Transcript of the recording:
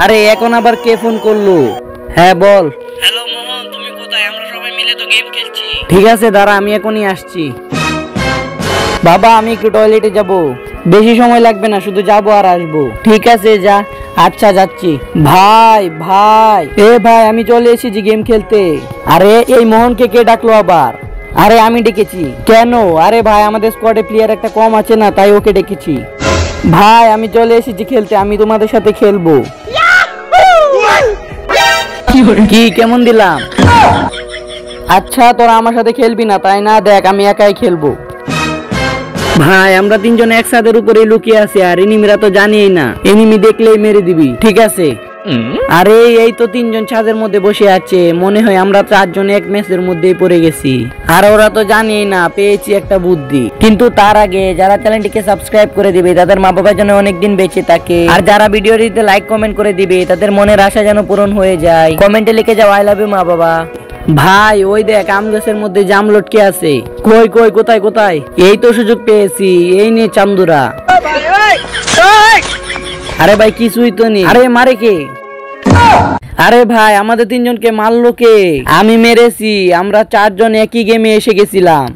আরে এখন আবার কে ফোন করলো? হ্যাঁ বল। হ্যালো মোহন, তুমি কোথায়? আমরা সবাই মিলে তো গেম খেলছি। ঠিক আছে দাঁড়া, আমি এখনই আসছি। বাবা আমি একটু টয়লেটে যাব, বেশি সময় লাগবে না, শুধু যাবো আর আসবো। ঠিক আছে যা। আচ্ছা যাচ্ছি। ভাই ভাই, ভাই আমি চলে এসেছি গেম খেলতে। আরে এই মোহনকে কে ডাকলো আবার? আরে আমি ডেকেছি। কেন? আরে ভাই আমাদের স্কোয়াডে প্লেয়ার একটা কম আছে না, তাই ওকে ডেকেছি। ভাই আমি চলে এসেছি খেলতে, আমি তোমাদের সাথে খেলবো। কি কেমন দিলাম? আচ্ছা তোরা আমার সাথে খেলবি না তাই না? দেখ আমি একাই খেলবো। ভাই আমরা তিনজন এক ছাদের উপরে লুকিয়ে আছি, আর এনিমিরা তো জানিই না, এনিমি দেখলেই মেরে দিবি। ঠিক আছে? আরে এই তো তিনজন ছাদের মধ্যে বসে আছে, মনে হয় আমরা চারজন এক ম্যাচের মধ্যেই পড়ে গেছি। আর ওরা তো জানিই না, পেয়েছি একটা বুদ্ধি। কিন্তু তার আগে যারা চ্যানেলটিকে সাবস্ক্রাইব করে দিবে তাদের মা বাবা যেন অনেকদিন বেঁচে থাকে, আর যারা ভিডিওটিতে লাইক কমেন্ট করে দিবে তাদের মনের আশা যেন পূরণ হয়ে যায়। কমেন্টে লিখে যাও আই লাভ ইউ মা বাবা। ভাই ওই দেখ আম গাছের মধ্যে জাম লটকে আছে। কই কই কোথায় কোথায়? এই তো সুযোগ পেয়েছি, এই নিয়ে চান্দুরা। আরে ভাই কিছুই তো নেই। আরে মারে কে? আরে ভাই আমাদের তিনজনকে মারলো কে? আমি মেরেছি, আমরা চারজন একই গেমে এসে গেছিলাম।